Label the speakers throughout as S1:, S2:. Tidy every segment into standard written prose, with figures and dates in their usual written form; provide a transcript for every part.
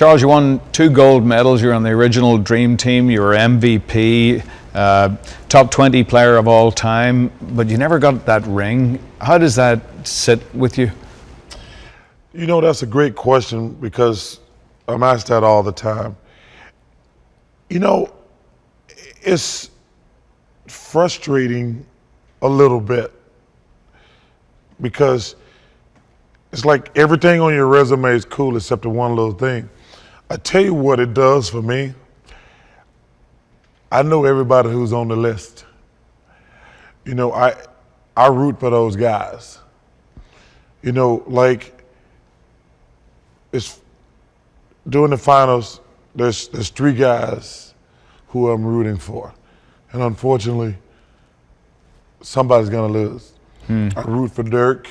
S1: Charles, you won 2 gold medals. You're on the original Dream Team. You were MVP, top 20 player of all time, but you never got that ring. How does that sit with you?
S2: You know, that's a great question because I'm asked that all the time. You know, it's frustrating a little bit because it's like everything on your resume is cool except the one little thing. I tell you what it does for me. I know everybody who's on the list. You know, I root for those guys. You know, like it's during the finals, there's 3 guys who I'm rooting for. And unfortunately, somebody's gonna lose. I root for Dirk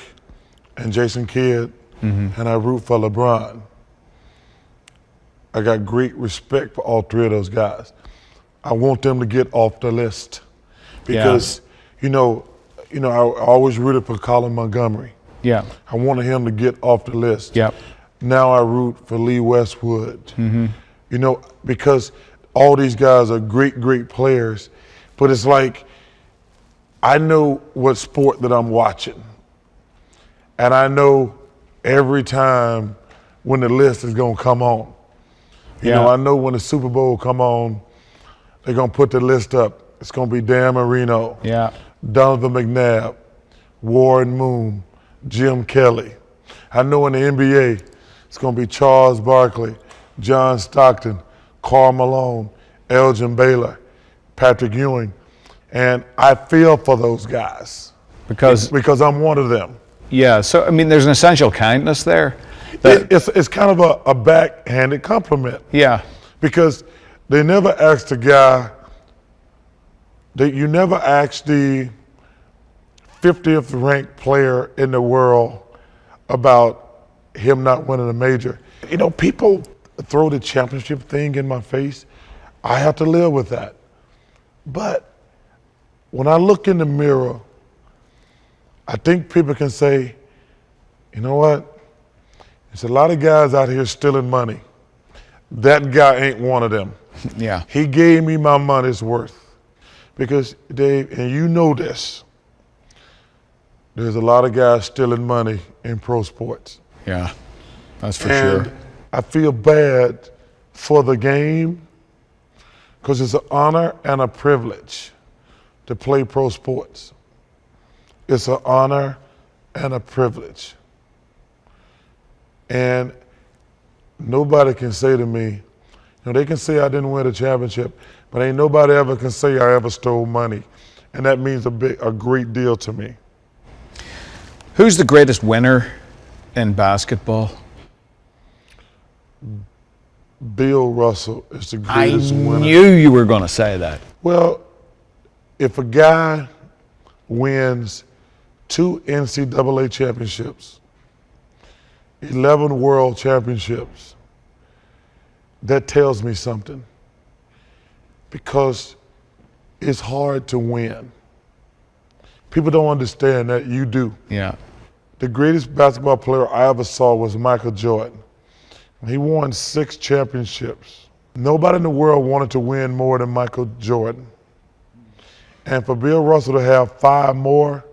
S2: and Jason Kidd, and I root for LeBron. I got great respect for all 3 of those guys. I want them to get off the list because, you know, I always rooted for Colin Montgomery.
S1: Yeah.
S2: I wanted him to get off the list.
S1: Yep.
S2: Now I root for Lee Westwood. You know, because all these guys are great, great players, but it's like I know what sport that I'm watching, and I know every time when the list is gonna come on. You know, I know when the Super Bowl come on, they're gonna put the list up. It's gonna be Dan Marino, Donovan McNabb, Warren Moon, Jim Kelly. I know in the NBA, it's gonna be Charles Barkley, John Stockton, Karl Malone, Elgin Baylor, Patrick Ewing, and I feel for those guys because I'm one of them.
S1: Yeah, so I mean, there's an essential kindness there.
S2: It's kind of a backhanded compliment.
S1: Yeah.
S2: Because they never asked the guy, you never asked the 50th ranked player in the world about him not winning a major. You know, people throw the championship thing in my face. I have to live with that. But when I look in the mirror, I think people can say, you know what? There's a lot of guys out here stealing money. That guy ain't one of them.
S1: Yeah.
S2: He gave me my money's worth. Because, Dave, and you know this, there's a lot of guys stealing money in pro sports.
S1: Yeah, that's for sure.
S2: I feel bad for the game because it's an honor and a privilege to play pro sports. It's an honor and a privilege. And nobody can say to me, you know, they can say I didn't win a championship, but ain't nobody ever can say I ever stole money. And that means a great deal to me.
S1: Who's the greatest winner in basketball?
S2: Bill Russell is the greatest winner.
S1: I knew you were going to say that.
S2: Well, if a guy wins 2 NCAA championships, 11 world championships, that tells me something. Because it's hard to win. People don't understand that, you do.
S1: Yeah.
S2: The greatest basketball player I ever saw was Michael Jordan. He won 6 championships. Nobody in the world wanted to win more than Michael Jordan. And for Bill Russell to have 5 more,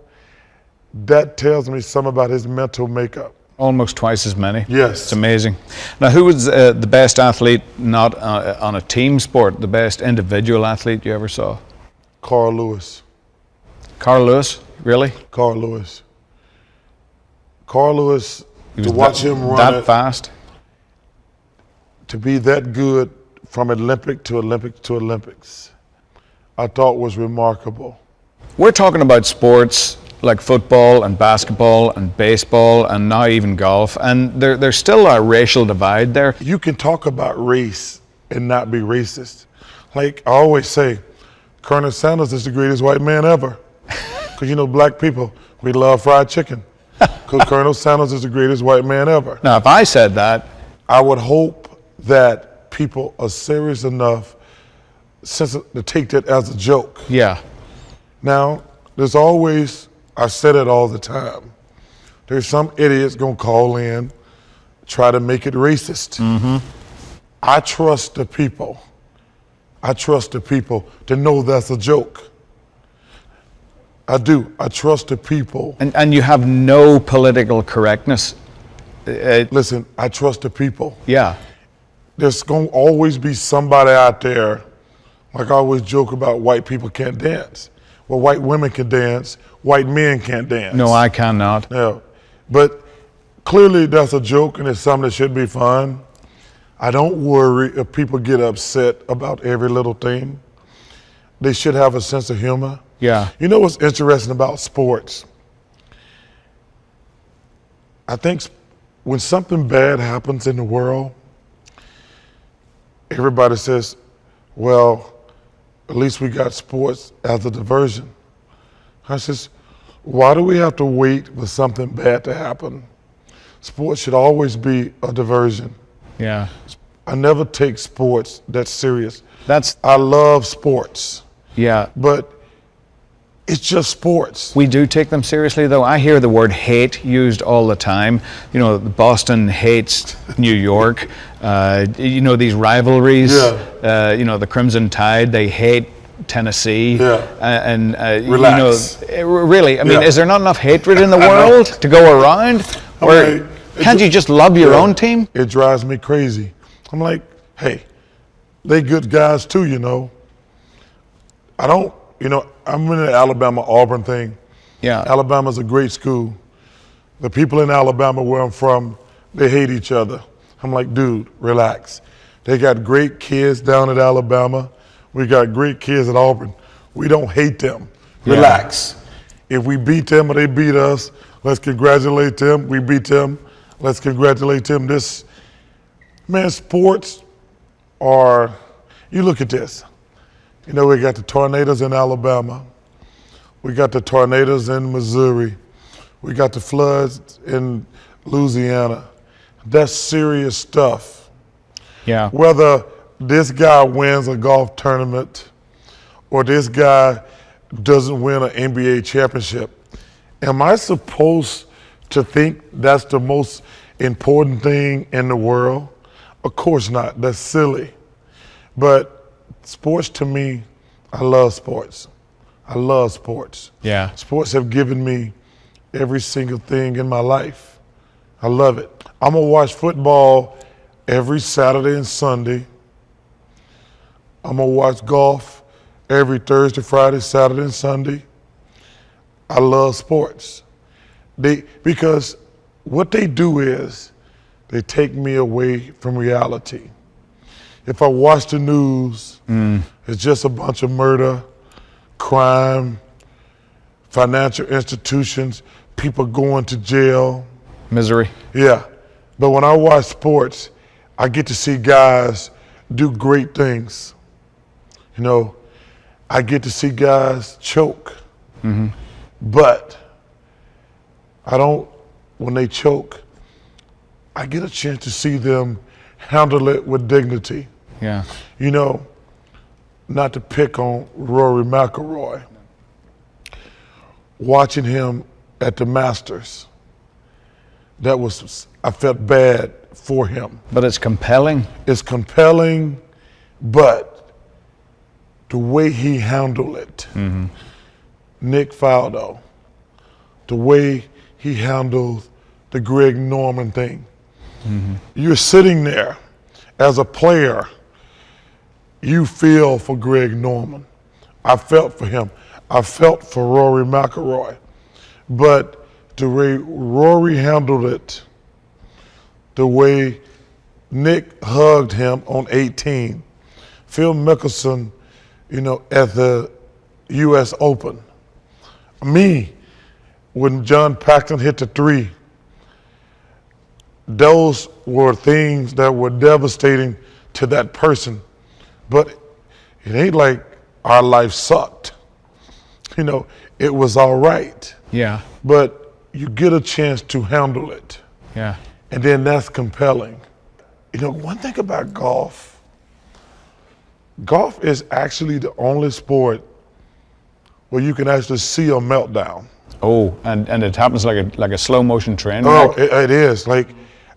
S2: that tells me something about his mental makeup.
S1: Almost twice as many.
S2: Yes.
S1: It's amazing. Now, who was the best athlete, not on a team sport, the best individual athlete you ever saw?
S2: Carl Lewis.
S1: Carl Lewis? Really?
S2: Carl Lewis. Carl Lewis, to watch him run
S1: that fast?
S2: To be that good from Olympic to Olympic to Olympics, I thought was remarkable.
S1: We're talking about sports like football and basketball and baseball and now even golf, and there's still a racial divide there.
S2: You can talk about race and not be racist. Like I always say, Colonel Sanders is the greatest white man ever. Because you know, black people, we love fried chicken. Because Colonel Sanders is the greatest white man ever.
S1: Now, if I said that,
S2: I would hope that people are serious enough to take that as a joke.
S1: Yeah.
S2: Now, there's always, I said it all the time, there's some idiots gonna call in, try to make it racist. I trust the people. I trust the people to know that's a joke. I do. I trust the people.
S1: And you have no political correctness.
S2: Listen, I trust the people.
S1: Yeah.
S2: There's going to always be somebody out there, like I always joke about white people can't dance. Well, white women can dance, white men can't dance.
S1: No, I cannot.
S2: Yeah. But clearly that's a joke and it's something that should be fun. I don't worry if people get upset about every little thing. They should have a sense of humor.
S1: Yeah.
S2: You know what's interesting about sports? I think when something bad happens in the world, everybody says, well, at least we got sports as a diversion. I says, why do we have to wait for something bad to happen? Sports should always be a diversion.
S1: Yeah.
S2: I never take sports that serious.
S1: That's,
S2: I love sports,
S1: yeah.
S2: but it's just sports.
S1: We do take them seriously, though. I hear the word hate used all the time. You know, Boston hates New York. You know, these rivalries.
S2: Yeah.
S1: You know, the Crimson Tide, they hate Tennessee.
S2: Yeah. Relax.
S1: You know, really, I mean,
S2: Yeah.
S1: is there not enough hatred in the world to go around? Or can't you just love your own team?
S2: It drives me crazy. I'm like, hey, they good guys too, you know. I don't, you know, I'm in the Alabama-Auburn thing.
S1: Yeah.
S2: Alabama's a great school. The people in Alabama where I'm from, they hate each other. I'm like, dude, relax. They got great kids down at Alabama. We got great kids at Auburn. We don't hate them. Relax. If we beat them or they beat us, let's congratulate them. We beat them, let's congratulate them. This, man, sports are, you look at this. You know, we got the tornadoes in Alabama. We got the tornadoes in Missouri. We got the floods in Louisiana. That's serious stuff.
S1: Yeah.
S2: Whether this guy wins a golf tournament or this guy doesn't win an NBA championship, am I supposed to think that's the most important thing in the world? Of course not. That's silly. But sports to me, I love sports. I love sports.
S1: Yeah.
S2: Sports have given me every single thing in my life. I love it. I'm gonna watch football every Saturday and Sunday. I'm gonna watch golf every Thursday, Friday, Saturday, and Sunday. I love sports. Because what they do is they take me away from reality. If I watch the news, it's just a bunch of murder, crime, financial institutions, people going to jail.
S1: Misery.
S2: Yeah. But when I watch sports, I get to see guys do great things. You know, I get to see guys choke. But I don't, when they choke, I get a chance to see them handle it with dignity.
S1: Yeah.
S2: You know, not to pick on Rory McIlroy, watching him at the Masters, I felt bad for him.
S1: But it's compelling.
S2: It's compelling, but the way he handled it, Nick Faldo, the way he handled the Greg Norman thing. You're sitting there as a player, you feel for Greg Norman. I felt for him. I felt for Rory McIlroy. But the way Rory handled it, the way Nick hugged him on 18, Phil Mickelson, you know, at the US Open. Me, when John Paxton hit the three, those were things that were devastating to that person. But it ain't like our life sucked. You know, it was all right.
S1: Yeah.
S2: But you get a chance to handle it.
S1: Yeah.
S2: And then that's compelling. You know, one thing about golf is actually the only sport where you can actually see a meltdown.
S1: Oh, and it happens like a slow motion train
S2: Oh,
S1: wreck.
S2: it is. Like,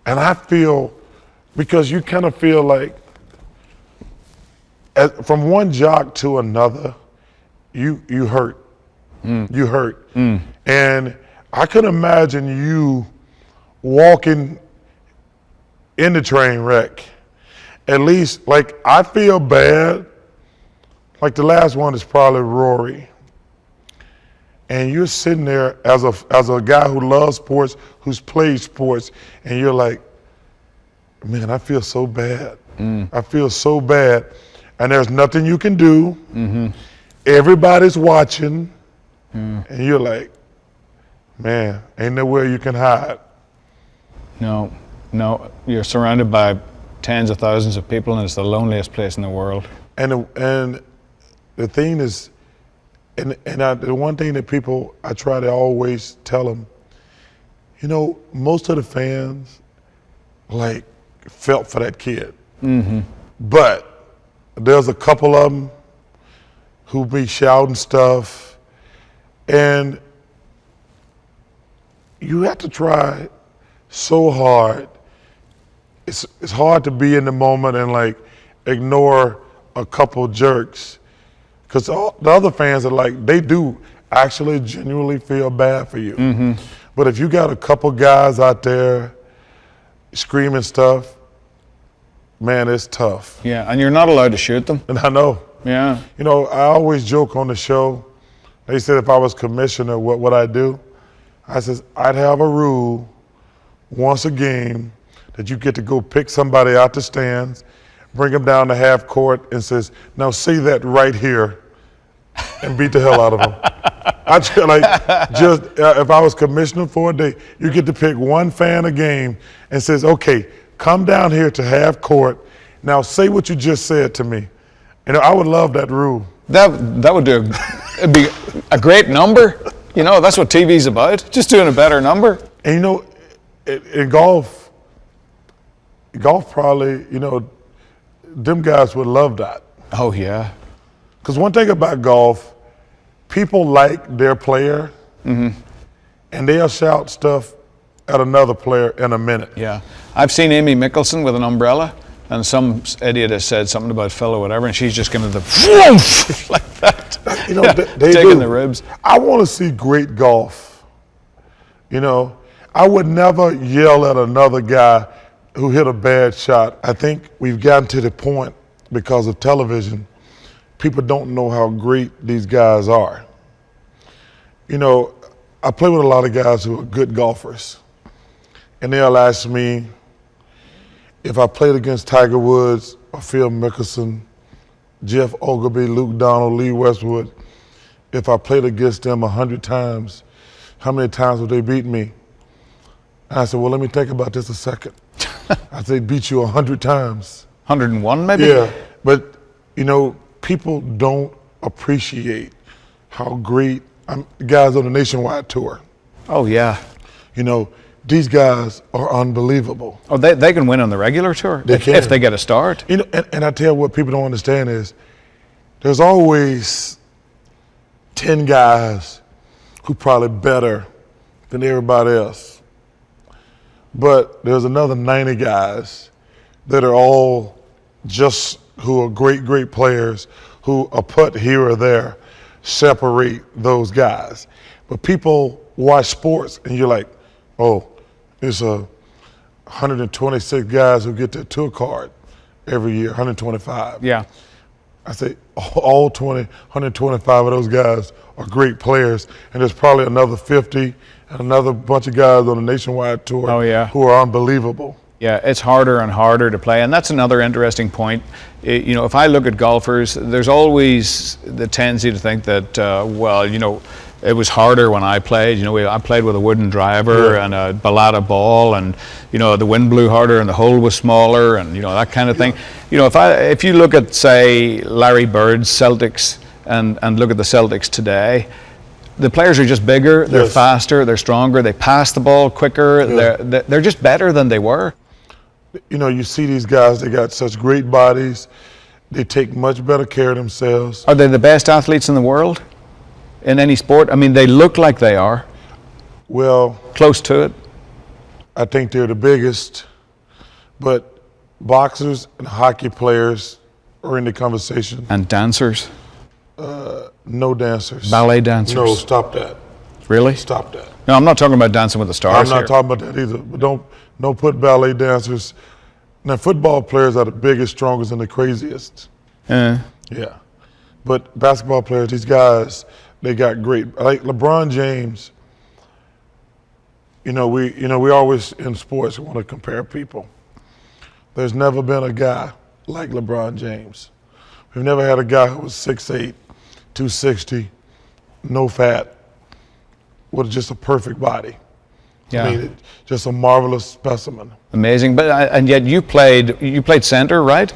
S2: and I feel, because you kind of feel like from one jock to another, you hurt. You hurt. And I could imagine you walking in the train wreck. At least, like, I feel bad. Like the last one is probably Rory. And you're sitting there as a guy who loves sports, who's played sports, and you're like, man, I feel so bad. I feel so bad. And there's nothing you can do. Everybody's watching. And you're like, man, ain't nowhere you can hide.
S1: No, you're surrounded by tens of thousands of people, and it's the loneliest place in the world.
S2: And the thing is, the one thing that people, I try to always tell them, you know, most of the fans, like, felt for that kid. But there's a couple of them who be shouting stuff, and you have to try so hard. It's hard to be in the moment and like ignore a couple jerks, because the other fans are like, they do actually genuinely feel bad for you. But if you got a couple guys out there screaming stuff, man, it's tough.
S1: Yeah, and you're not allowed to shoot them.
S2: And I know.
S1: Yeah.
S2: You know, I always joke on the show. They said if I was commissioner, what would I do? I says, I'd have a rule once a game that you get to go pick somebody out the stands, bring them down to half court, and says, now say that right here, and beat the hell out of them. I feel like if I was commissioner for a day, you get to pick one fan a game and says, okay, come down here to half court. Now say what you just said to me. And I would love that rule.
S1: That would do. It'd be a great number. You know, that's what TV's about. Just doing a better number.
S2: And you know, in golf probably, you know, them guys would love that.
S1: Oh yeah.
S2: Because one thing about golf, people like their player, and they'll shout stuff at another player in a minute.
S1: Yeah. I've seen Amy Mickelson with an umbrella, and some idiot has said something about Phil or whatever, and she's just giving the like that.
S2: You know,
S1: yeah,
S2: they
S1: taking
S2: do.
S1: the ribs.
S2: I want to see great golf. You know, I would never yell at another guy who hit a bad shot. I think we've gotten to the point, because of television, people don't know how great these guys are. You know, I play with a lot of guys who are good golfers, and they'll ask me if I played against Tiger Woods or Phil Mickelson, Jeff Ogilvy, Luke Donald, Lee Westwood, if I played against them 100 times, how many times would they beat me? And I said, well, let me think about this a second. I said, they beat you 100 times.
S1: 101 maybe?
S2: Yeah, but you know, people don't appreciate how great guys on the nationwide tour.
S1: Oh yeah.
S2: You know, these guys are unbelievable.
S1: Oh, they can win on the regular tour if they get a start.
S2: You know, and I tell you what people don't understand is there's always 10 guys who probably better than everybody else. But there's another 90 guys that are all just who are great, great players who a putt here or there separate those guys. But people watch sports and you're like, oh, it's 126 guys who get their tour card every year, 125.
S1: Yeah.
S2: I say all 125 of those guys are great players, and there's probably another 50 and another bunch of guys on the nationwide tour who are unbelievable.
S1: Yeah, it's harder and harder to play, and that's another interesting point. You know, if I look at golfers, there's always the tendency to think that, well, you know, it was harder when I played. You know, I played with a wooden driver and a balata ball, and you know, the wind blew harder and the hole was smaller, and you know, that kind of thing. You know, if you look at, say, Larry Bird's Celtics and look at the Celtics today, the players are just bigger, they're faster, they're stronger, they pass the ball quicker, they're just better than they were.
S2: You know, you see these guys, they got such great bodies, they take much better care of themselves.
S1: Are they the best athletes in the world in any sport? I mean, they look like they are.
S2: Well,
S1: close to it.
S2: I think they're the biggest, but boxers and hockey players are in the conversation.
S1: And dancers?
S2: No dancers.
S1: Ballet dancers?
S2: No, stop that.
S1: Really?
S2: Stop that.
S1: No, I'm not talking about Dancing with the Stars
S2: I'm not
S1: here.
S2: talking about that either. But don't put ballet dancers. Now, football players are the biggest, strongest, and the craziest. Yeah. But basketball players, these guys, they got great. Like LeBron James. We always in sports want to compare people. There's never been a guy like LeBron James. We've never had a guy who was 6'8", 260, no fat, with just a perfect body.
S1: Yeah.
S2: I mean, just a marvelous specimen.
S1: Amazing. And yet you played center, right?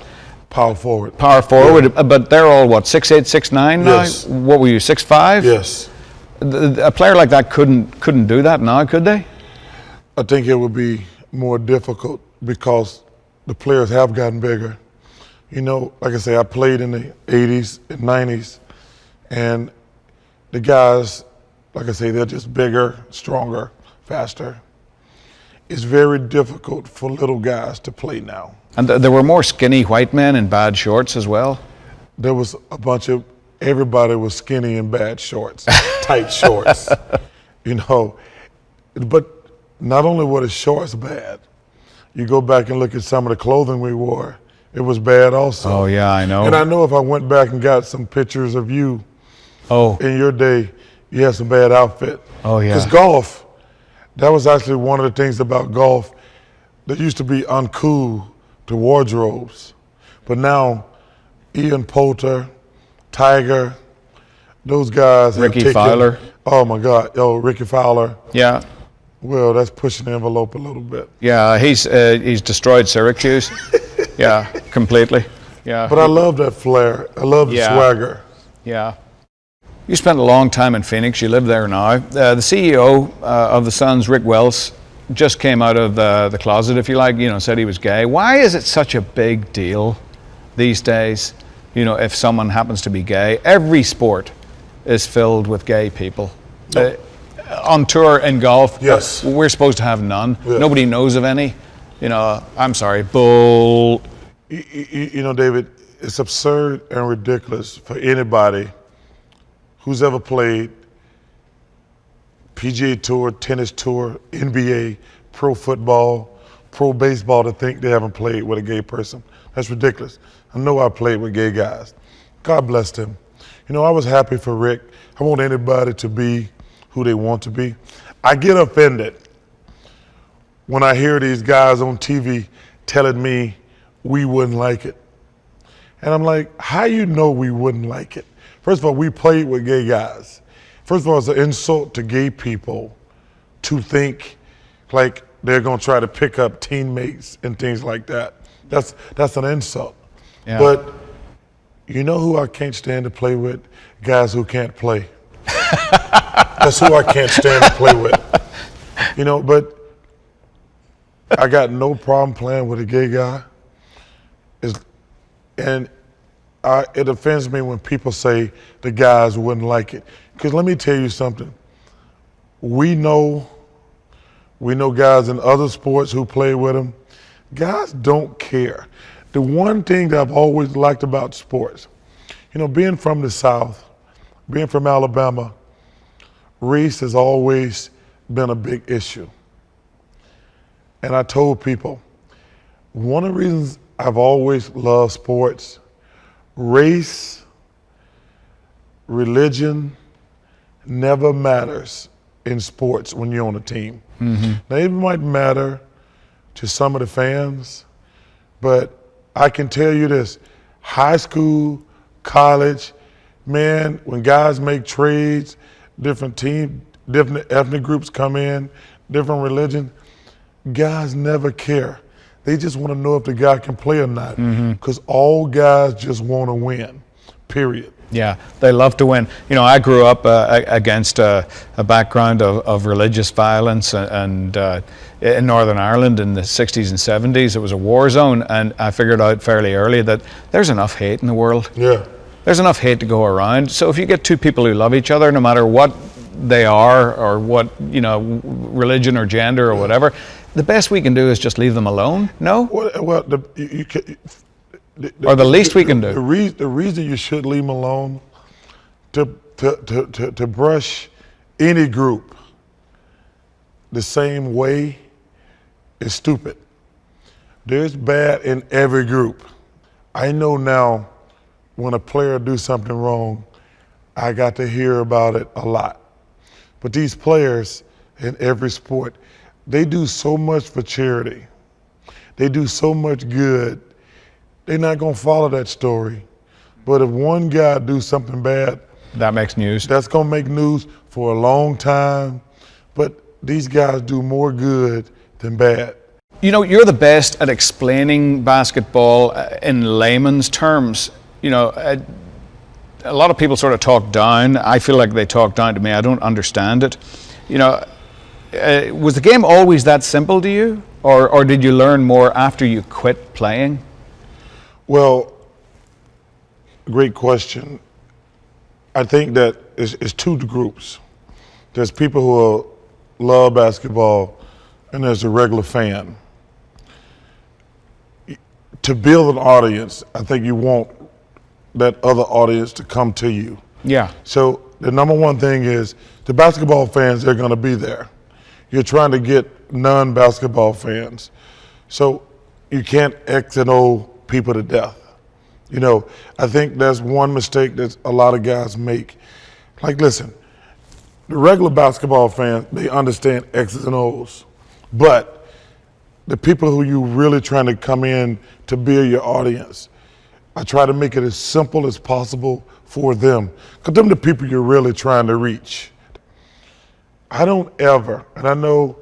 S2: Power forward.
S1: Power forward. Yeah. But they're all what, 6'8", 6'9" now?
S2: Yes.
S1: What were you, 6'5"?
S2: Yes.
S1: A player like that couldn't do that now, could they?
S2: I think it would be more difficult because the players have gotten bigger. Like I say, I played in the 80s and 90s, and the guys, like I say, they're just bigger, stronger, faster. It's very difficult for little guys to play now.
S1: And there were more skinny white men in bad shorts as well?
S2: There was everybody was skinny in bad shorts, tight shorts, But not only were the shorts bad, you go back and look at some of the clothing we wore, it was bad also.
S1: Oh, yeah, I know.
S2: And I know if I went back and got some pictures of you in your day, you had some bad outfit.
S1: Oh, yeah.
S2: Because golf, that was actually one of the things about golf that used to be uncool to wardrobes. But now, Ian Poulter, Tiger, those guys.
S1: Ricky Fowler.
S2: Oh, my God. Oh, Ricky Fowler.
S1: Yeah.
S2: Well, that's pushing the envelope a little bit.
S1: Yeah, he's destroyed Syracuse. Yeah, completely. Yeah.
S2: But I love that flair. I love the swagger.
S1: Yeah. You spent a long time in Phoenix. You live there now. The CEO of the Suns, Rick Wells, just came out of the closet, if you like, said he was gay. Why is it such a big deal these days, if someone happens to be gay? Every sport is filled with gay people. On tour in golf,
S2: yes,
S1: we're supposed to have none.
S2: Yeah.
S1: Nobody knows of any. I'm sorry, bull.
S2: David, it's absurd and ridiculous for anybody who's ever played PGA Tour, tennis tour, NBA, pro football, pro baseball to think they haven't played with a gay person. That's ridiculous. I know I played with gay guys. God bless them. I was happy for Rick. I want anybody to be who they want to be. I get offended when I hear these guys on TV telling me we wouldn't like it. And I'm like, how you know we wouldn't like it? First of all, we played with gay guys. First of all, it's an insult to gay people to think like they're gonna try to pick up teammates and things like that. That's an insult. Yeah. But you know who I can't stand to play with? Guys who can't play. That's who I can't stand to play with. But I got no problem playing with a gay guy. It offends me when people say the guys wouldn't like it. Because let me tell you something. We know guys in other sports who play with them. Guys don't care. The one thing that I've always liked about sports, being from the South, being from Alabama, race has always been a big issue. And I told people, one of the reasons I've always loved sports, race, religion never matters in sports when you're on a team. Mm-hmm. Now, it might matter to some of the fans, but I can tell you this, high school, college, man, when guys make trades, different ethnic groups come in, different religion, guys never care. They just want to know if the guy can play or not, because all guys just want to win, period.
S1: Yeah, they love to win. I grew up against a background of religious violence, and in Northern Ireland in the 60s and 70s, it was a war zone, and I figured out fairly early that there's enough hate in the world.
S2: Yeah.
S1: There's enough hate to go around. So if you get two people who love each other, no matter what they are or what, religion or gender or whatever, the best we can do is just leave them alone. No?
S2: Well,
S1: or the least we can do.
S2: The reason you should leave them alone to brush any group the same way is stupid. There's bad in every group. I know now when a player do something wrong, I got to hear about it a lot. But these players in every sport, they do so much for charity. They do so much good. They're not gonna follow that story. But if one guy do something bad,
S1: that makes news.
S2: That's gonna make news for a long time. But these guys do more good than bad.
S1: You know, you're the best at explaining basketball in layman's terms. You know, a lot of people sort of talk down. I feel like they talk down to me. I don't understand it. You know, was the game always that simple to you? Or did you learn more after you quit playing?
S2: Well, great question. I think that it's two groups. There's people who love basketball, and there's a regular fan. To build an audience, I think you want that other audience to come to you.
S1: Yeah.
S2: So the number one thing is the basketball fans, they're going to be there. You're trying to get non-basketball fans. So you can't X and O people to death. You know, I think that's one mistake that a lot of guys make. Like, listen, the regular basketball fans, they understand X's and O's. But the people who you really trying to come in to build your audience, I try to make it as simple as possible for them. Because them the people you're really trying to reach. I don't ever, and I know,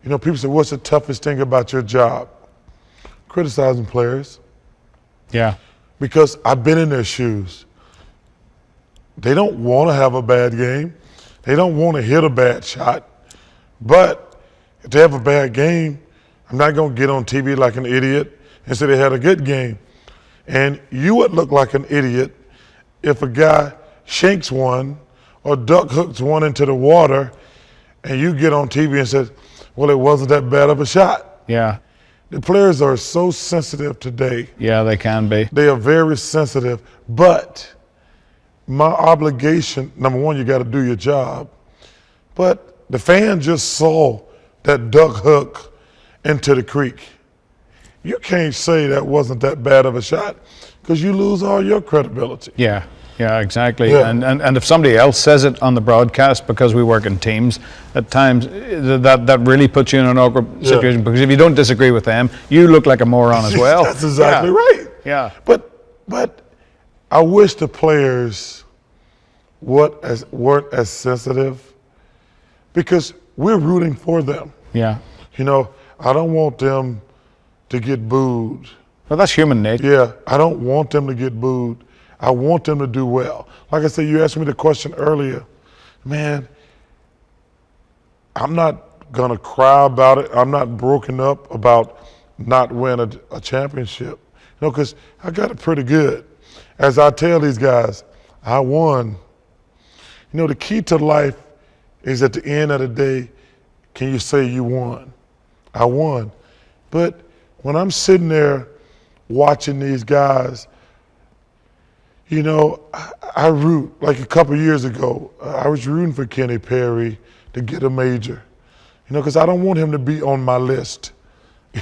S2: you know, people say, what's the toughest thing about your job? Criticizing players.
S1: Yeah.
S2: Because I've been in their shoes. They don't want to have a bad game. They don't want to hit a bad shot. But if they have a bad game, I'm not going to get on TV like an idiot and say they had a good game. And you would look like an idiot if a guy shanks one or duck hooks one into the water and you get on TV and said, well, it wasn't that bad of a shot.
S1: Yeah.
S2: The players are so sensitive today.
S1: Yeah, they can be.
S2: They are very sensitive, but my obligation, number one, you got to do your job. But the fan just saw that duck hook into the creek. You can't say that wasn't that bad of a shot because you lose all your credibility.
S1: Yeah. Yeah, exactly.
S2: Yeah.
S1: And if somebody else says it on the broadcast, because we work in teams, at times that really puts you in an awkward situation, because if you don't disagree with them, you look like a moron as well.
S2: That's exactly right.
S1: Yeah.
S2: But I wish the players weren't as sensitive, because we're rooting for them.
S1: Yeah.
S2: You know, I don't want them to get booed.
S1: Well, that's human nature.
S2: Yeah, I don't want them to get booed. I want them to do well. Like I said, you asked me the question earlier. Man, I'm not going to cry about it. I'm not broken up about not winning a championship. You know, because I got it pretty good. As I tell these guys, I won. You know, the key to life is at the end of the day, can you say you won? I won. But when I'm sitting there watching these guys, you know, I root. Like a couple years ago, I was rooting for Kenny Perry to get a major. You know, because I don't want him to be on my list.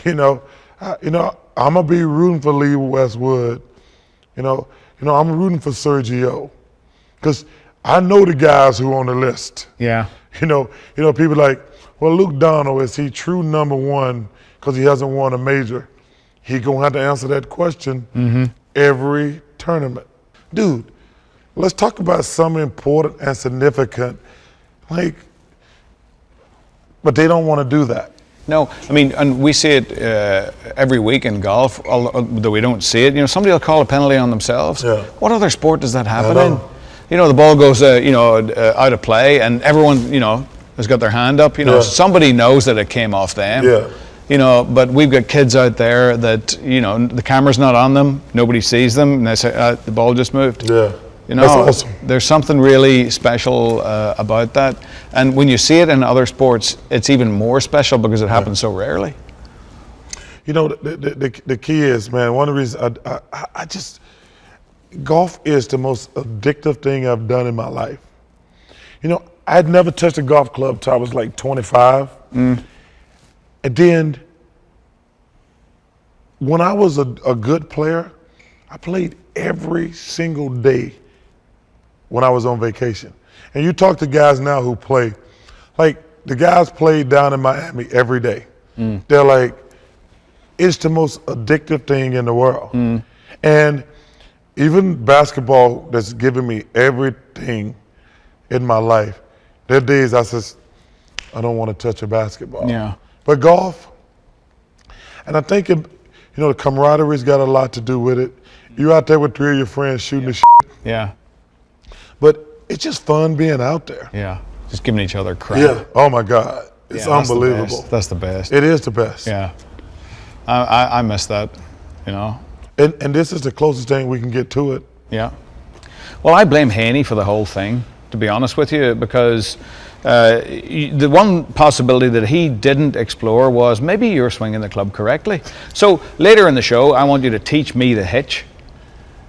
S2: You know, I'm gonna be rooting for Lee Westwood. You know, I'm rooting for Sergio, because I know the guys who are on the list.
S1: Yeah.
S2: You know, people like, well, Luke Donald, is he true number one because he hasn't won a major? He gonna have to answer that question every tournament. Dude, let's talk about something important and significant. Like, but they don't want to do that.
S1: No, I mean, and we see it every week in golf, although we don't see it. You know, somebody will call a penalty on themselves.
S2: Yeah.
S1: What other sport does that happen in? You know, the ball goes, out of play, and everyone, you know, has got their hand up. You know, somebody knows that it came off them.
S2: Yeah.
S1: You know, but we've got kids out there that, you know, the camera's not on them, nobody sees them, and they say, the ball just moved.
S2: Yeah.
S1: You know,
S2: that's awesome.
S1: There's something really special about that. And when you see it in other sports, it's even more special because it happens so rarely.
S2: You know, the key is, man, one of the reasons I just, golf is the most addictive thing I've done in my life. You know, I had never touched a golf club till I was like 25. And then when I was a good player, I played every single day when I was on vacation. And you talk to guys now who play, like the guys play down in Miami every day. They're like, it's the most addictive thing in the world. And even basketball that's given me everything in my life, there are days I says, I don't want to touch a basketball.
S1: Yeah.
S2: But golf, and I think, you know, the camaraderie's got a lot to do with it. You're out there with 3 of your friends shooting the shit.
S1: Yeah.
S2: But it's just fun being out there.
S1: Yeah. Just giving each other crap.
S2: Yeah. Oh my God. It's
S1: Yeah, that's the
S2: unbelievable.
S1: best. That's the best.
S2: It is the best.
S1: Yeah. I miss that, you know.
S2: And this is the closest thing we can get to it.
S1: Yeah. Well, I blame Haney for the whole thing, to be honest with you, because the one possibility that he didn't explore was maybe you're swinging the club correctly. So later in the show, I want you to teach me the hitch.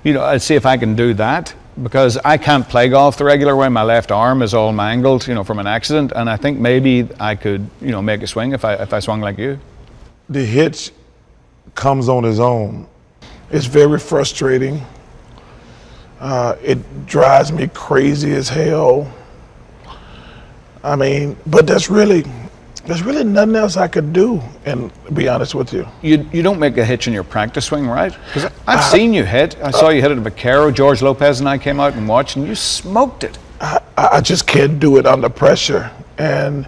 S1: You know, I'll see if I can do that, because I can't play golf the regular way. My left arm is all mangled, you know, from an accident, and I think maybe I could, you know, make a swing if I swung like you.
S2: The hitch comes on its own. It's very frustrating. It drives me crazy as hell. I mean, but there's really nothing else I could do, and to be honest with you.
S1: You don't make a hitch in your practice swing, right? Because I've seen you hit. I saw you hit it at Vaquero. George Lopez and I came out and watched, and you smoked it.
S2: I just can't do it under pressure, and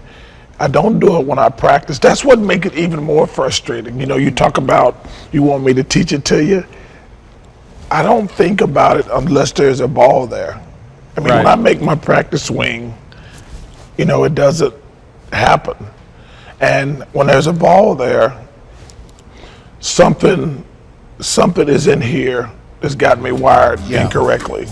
S2: I don't do it when I practice. That's what makes it even more frustrating. You know, you talk about you want me to teach it to you. I don't think about it unless there's a ball there. I mean, when I make my practice swing, you know, it doesn't happen. And when there's a ball there, something is in here that's got me wired incorrectly.